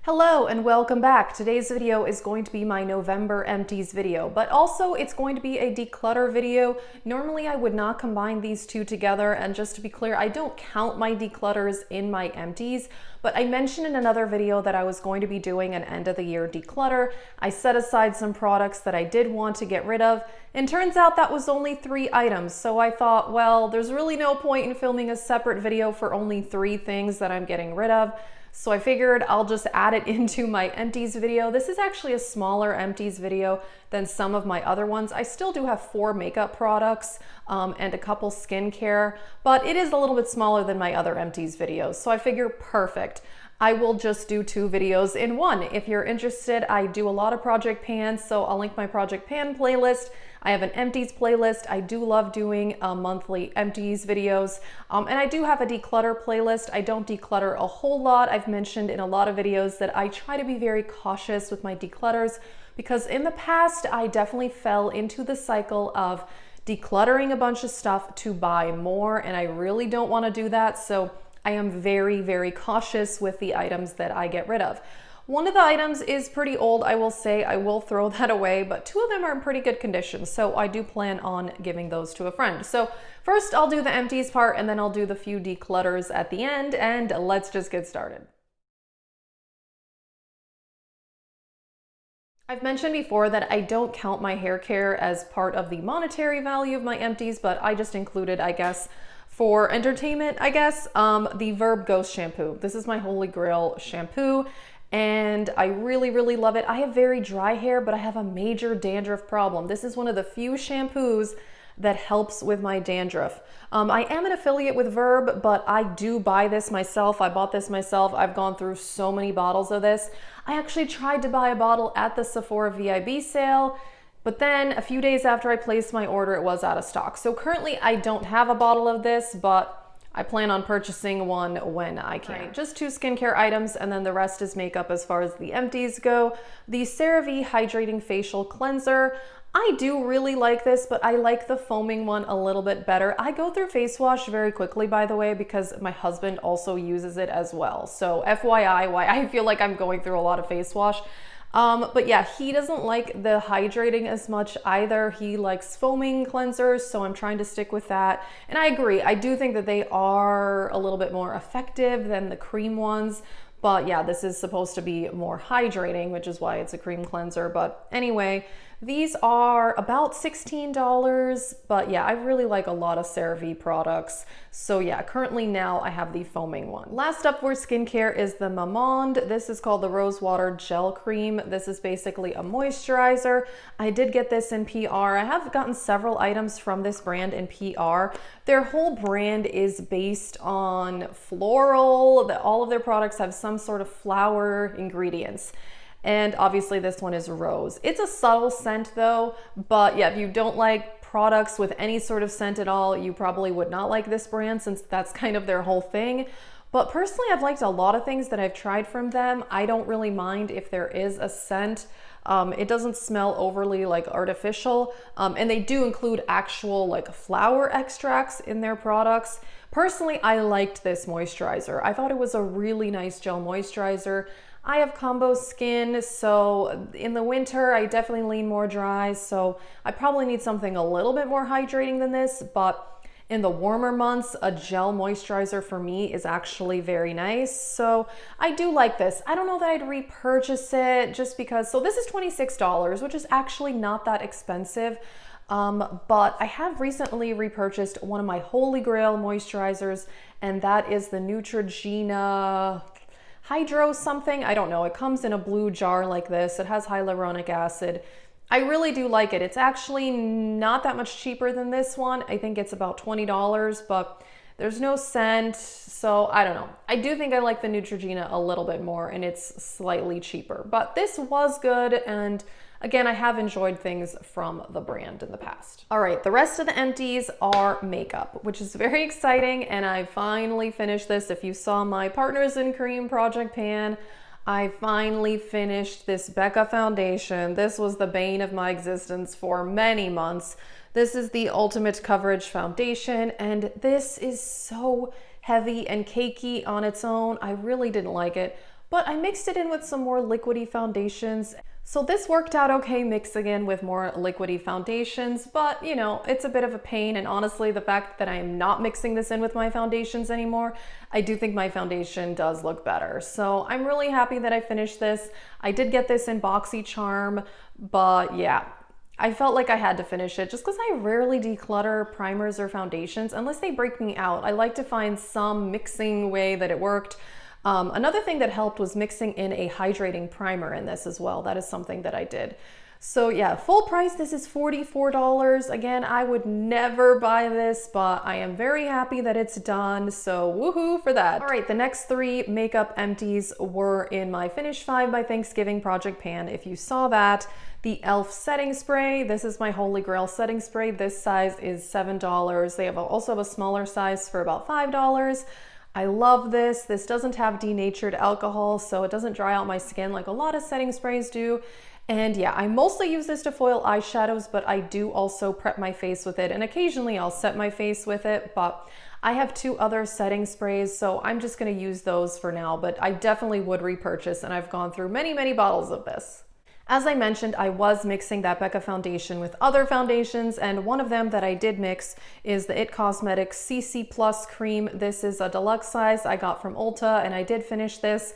Hello and welcome back. Today's video is going to be my November empties video, but also it's going to be a declutter video. Normally I would not combine these two together, and just to be clear, I don't count my declutters in my empties, but I mentioned in another video that I was going to be doing an end of the year declutter. I set aside some products that I did want to get rid of, and turns out that was only 3 items. So I thought, well, there's really no point in filming a separate video for only 3 things that I'm getting rid of. So I figured I'll just add it into my empties video. This is actually a smaller empties video than some of my other ones. I still do have 4 makeup products and a couple skincare, but it is a little bit smaller than my other empties videos. So I figure perfect. I will just do 2 videos in one. If you're interested, I do a lot of project pans, so I'll link my project pan playlist. I have an empties playlist. I do love doing monthly empties videos. And I do have a declutter playlist. I don't declutter a whole lot. I've mentioned in a lot of videos that I try to be very cautious with my declutters because in the past, I definitely fell into the cycle of decluttering a bunch of stuff to buy more, and I really don't want to do that. So I am very, very cautious with the items that I get rid of. One of the items is pretty old, I will say. I will throw that away, but 2 of them are in pretty good condition, so I do plan on giving those to a friend. So first I'll do the empties part, and then I'll do the few declutters at the end, and let's just get started. I've mentioned before that I don't count my hair care as part of the monetary value of my empties, but I just included, I guess, for entertainment, the Verb Ghost shampoo. This is my holy grail shampoo, and I really, really love it. I have very dry hair, but I have a major dandruff problem. This is one of the few shampoos that helps with my dandruff. I am an affiliate with Verb, but I do buy this myself. I bought this myself. I've gone through so many bottles of this. I actually tried to buy a bottle at the Sephora VIB sale, but then a few days after I placed my order, it was out of stock. So currently I don't have a bottle of this, but I plan on purchasing one when I can. Right. Just 2 skincare items, and then the rest is makeup as far as the empties go. The Cerave Hydrating Facial Cleanser. I do really like this, but I like the foaming one a little bit better. I go through face wash very quickly, by the way, because my husband also uses it as well. So FYI, why I feel like I'm going through a lot of face wash. But yeah, he doesn't like the hydrating as much either. He likes foaming cleansers, so I'm trying to stick with that. And I agree, I do think that they are a little bit more effective than the cream ones. But yeah, this is supposed to be more hydrating, which is why it's a cream cleanser. But anyway, these are about $16, but yeah, I really like a lot of Cerave products. So yeah, currently now I have the foaming one. Last up for skincare is the Mamonde. This is called the Rose Water Gel Cream. This is basically a moisturizer. I did get this in PR. I have gotten several items from this brand in PR. Their whole brand is based on floral. All of their products have some sort of flower ingredients. And obviously this one is rose. It's a subtle scent though, but yeah, if you don't like products with any sort of scent at all, you probably would not like this brand since that's kind of their whole thing. But personally, I've liked a lot of things that I've tried from them. I don't really mind if there is a scent. It doesn't smell overly like artificial. And they do include actual like flower extracts in their products. Personally, I liked this moisturizer. I thought it was a really nice gel moisturizer. I have combo skin, so in the winter, I definitely lean more dry, so I probably need something a little bit more hydrating than this, but in the warmer months, a gel moisturizer for me is actually very nice, so I do like this. I don't know that I'd repurchase it just because, so this is $26, which is actually not that expensive, but I have recently repurchased one of my holy grail moisturizers, and that is the Neutrogena Hydro something, I don't know. It comes in a blue jar like this. It has hyaluronic acid. I really do like it. It's actually not that much cheaper than this one. I think it's about $20, but there's no scent, so I don't know. I do think I like the Neutrogena a little bit more, and it's slightly cheaper, but this was good, and again, I have enjoyed things from the brand in the past. All right, the rest of the empties are makeup, which is very exciting, and I finally finished this. If you saw my Partners in Cream project pan, I finally finished this Becca foundation. This was the bane of my existence for many months. This is the Ultimate Coverage Foundation, and this is so heavy and cakey on its own. I really didn't like it. but I mixed it in with some more liquidy foundations. So this worked out okay mixing in with more liquidy foundations, but you know, it's a bit of a pain. And honestly, the fact that I am not mixing this in with my foundations anymore, I do think my foundation does look better. So I'm really happy that I finished this. I did get this in BoxyCharm, but yeah, I felt like I had to finish it just because I rarely declutter primers or foundations unless they break me out. I like to find some mixing way that it worked. Another thing that helped was mixing in a hydrating primer in this as well. That is something that I did. So yeah, full price, this is $44. Again, I would never buy this, but I am very happy that it's done. So woohoo for that. All right, the next 3 makeup empties were in my Finish 5 by Thanksgiving project pan. If you saw that, the e.l.f. setting spray. This is my holy grail setting spray. This size is $7. They also have a smaller size for about $5. I love this. This doesn't have denatured alcohol, so it doesn't dry out my skin like a lot of setting sprays do. And yeah, I mostly use this to foil eyeshadows, but I do also prep my face with it. And occasionally I'll set my face with it, but I have 2 other setting sprays, so I'm just gonna use those for now, but I definitely would repurchase, and I've gone through many, many bottles of this. As I mentioned, I was mixing that Becca foundation with other foundations, and one of them that I did mix is the IT Cosmetics CC Plus cream. This is a deluxe size I got from Ulta, and I did finish this.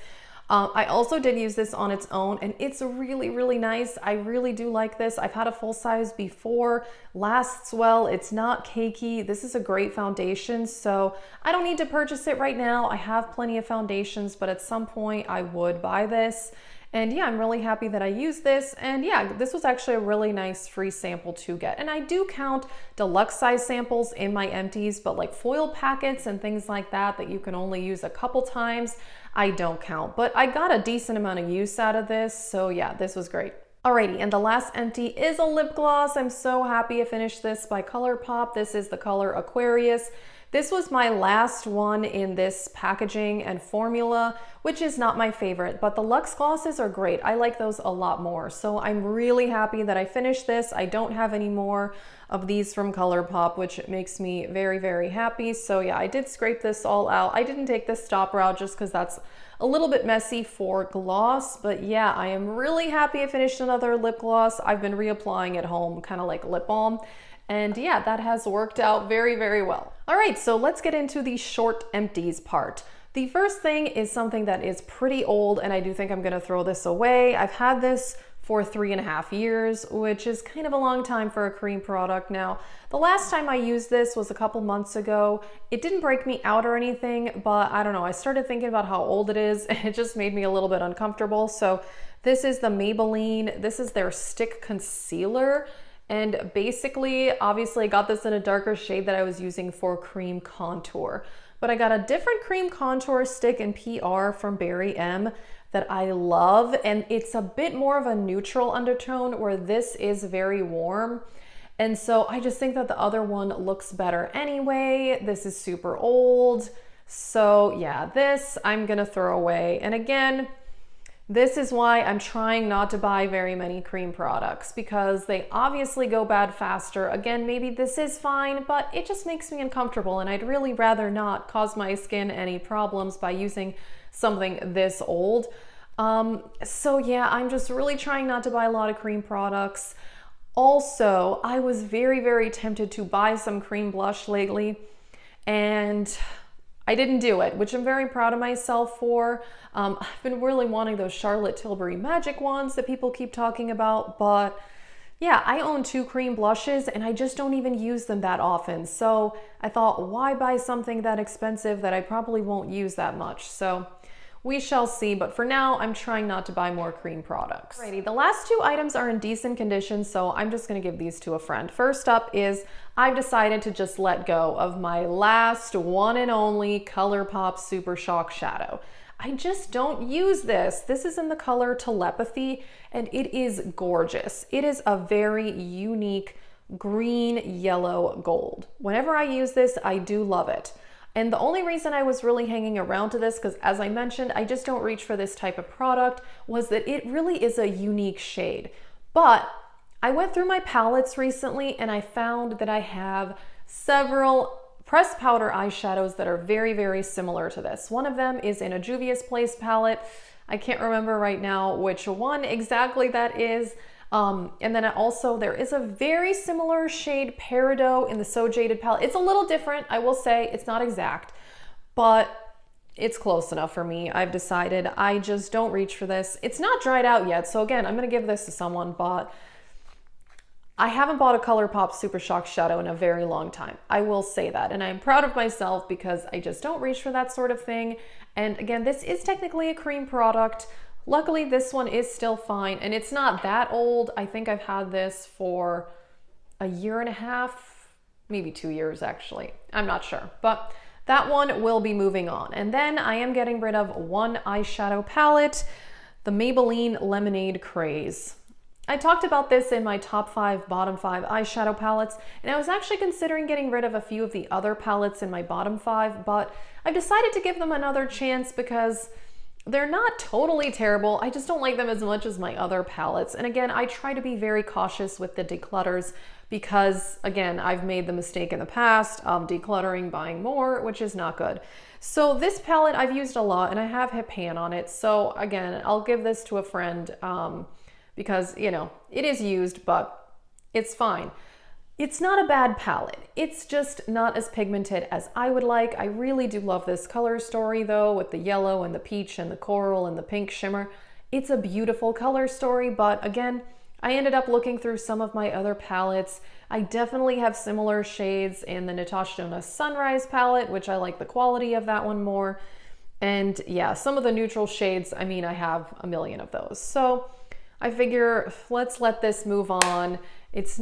I also did use this on its own, and it's really, really nice. I really do like this. I've had a full size before, lasts well, it's not cakey. This is a great foundation, so I don't need to purchase it right now. I have plenty of foundations, but at some point I would buy this. And yeah, I'm really happy that I used this. And yeah, this was actually a really nice free sample to get. And I do count deluxe size samples in my empties, but like foil packets and things like that you can only use a couple times, I don't count. But I got a decent amount of use out of this. So yeah, this was great. Alrighty, and the last empty is a lip gloss. I'm so happy I finished this by Colourpop. This is the color Aquarius. This was my last one in this packaging and formula, which is not my favorite, but the Luxe glosses are great. I like those a lot more. So I'm really happy that I finished this. I don't have any more of these from Colourpop, which makes me very, very happy. So yeah, I did scrape this all out. I didn't take the stop route just because that's a little bit messy for gloss, but yeah, I am really happy I finished another lip gloss. I've been reapplying at home, kind of like lip balm. And yeah, that has worked out very, very well. All right, so let's get into the short empties part. The first thing is something that is pretty old, and I do think I'm gonna throw this away. I've had this for 3.5 years, which is kind of a long time for a cream product. Now, the last time I used this was a couple months ago. It didn't break me out or anything, but I don't know, I started thinking about how old it is, and it just made me a little bit uncomfortable. So this is the Maybelline, this is their stick concealer. And basically, obviously I got this in a darker shade that I was using for cream contour. But I got a different cream contour stick in PR from Barry M that I love. And it's a bit more of a neutral undertone where this is very warm. And so I just think that the other one looks better anyway. This is super old. So yeah, this I'm gonna throw away. And again, this is why I'm trying not to buy very many cream products, because they obviously go bad faster. Again, maybe this is fine, but it just makes me uncomfortable, and I'd really rather not cause my skin any problems by using something this old. So yeah, I'm just really trying not to buy a lot of cream products. Also, I was very, very tempted to buy some cream blush lately, and I didn't do it, which I'm very proud of myself for. I've been really wanting those Charlotte Tilbury Magic ones that people keep talking about, but yeah, I own 2 cream blushes and I just don't even use them that often. So I thought, why buy something that expensive that I probably won't use that much? So we shall see, but for now, I'm trying not to buy more cream products. Alrighty, the last 2 items are in decent condition, so I'm just gonna give these to a friend. First up is I've decided to just let go of my last one and only Colourpop Super Shock Shadow. I just don't use this. This is in the color Telepathy, and it is gorgeous. It is a very unique green, yellow, gold. Whenever I use this, I do love it. And the only reason I was really hanging around to this, because as I mentioned, I just don't reach for this type of product, was that it really is a unique shade. But I went through my palettes recently and I found that I have several pressed powder eyeshadows that are very, very similar to this. One of them is in a Juvia's Place palette. I can't remember right now which one exactly that is. And then also there is a very similar shade Peridot in the So Jaded palette. It's a little different, I will say. It's not exact, but it's close enough for me. I've decided I just don't reach for this. It's not dried out yet, so again, I'm gonna give this to someone, but I haven't bought a Colourpop Super Shock Shadow in a very long time. I will say that, and I'm proud of myself because I just don't reach for that sort of thing. And again, this is technically a cream product. Luckily, this one is still fine, and it's not that old. I think I've had this for a year and a half, maybe 2 years actually. I'm not sure, but that one will be moving on. And then I am getting rid of one eyeshadow palette, the Maybelline Lemonade Craze. I talked about this in my top 5, bottom 5 eyeshadow palettes, and I was actually considering getting rid of a few of the other palettes in my bottom 5, but I've decided to give them another chance because they're not totally terrible. I just don't like them as much as my other palettes. And again, I try to be very cautious with the declutters because, again, I've made the mistake in the past of decluttering, buying more, which is not good. So this palette I've used a lot, and I have hit pan on it. So again, I'll give this to a friend because, you know, it is used, but it's fine. It's not a bad palette. It's just not as pigmented as I would like. I really do love this color story though, with the yellow and the peach and the coral and the pink shimmer. It's a beautiful color story, but again, I ended up looking through some of my other palettes. I definitely have similar shades in the Natasha Denona Sunrise palette, which I like the quality of that one more. And yeah, some of the neutral shades, I mean, I have a million of those. So I figure let's let this move on. It's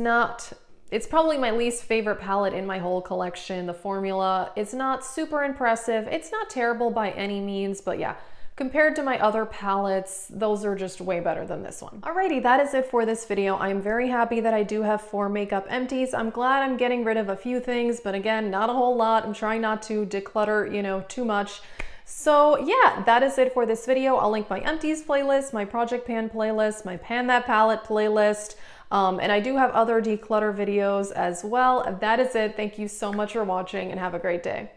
probably my least favorite palette in my whole collection. The formula is not super impressive. It's not terrible by any means, but yeah, compared to my other palettes, those are just way better than this one. Alrighty, that is it for this video. I'm very happy that I do have 4 makeup empties. I'm glad I'm getting rid of a few things, but again, not a whole lot. I'm trying not to declutter, you know, too much. So yeah, that is it for this video. I'll link my empties playlist, my project pan playlist, my pan that palette playlist. And I do have other declutter videos as well. That is it. Thank you so much for watching and have a great day.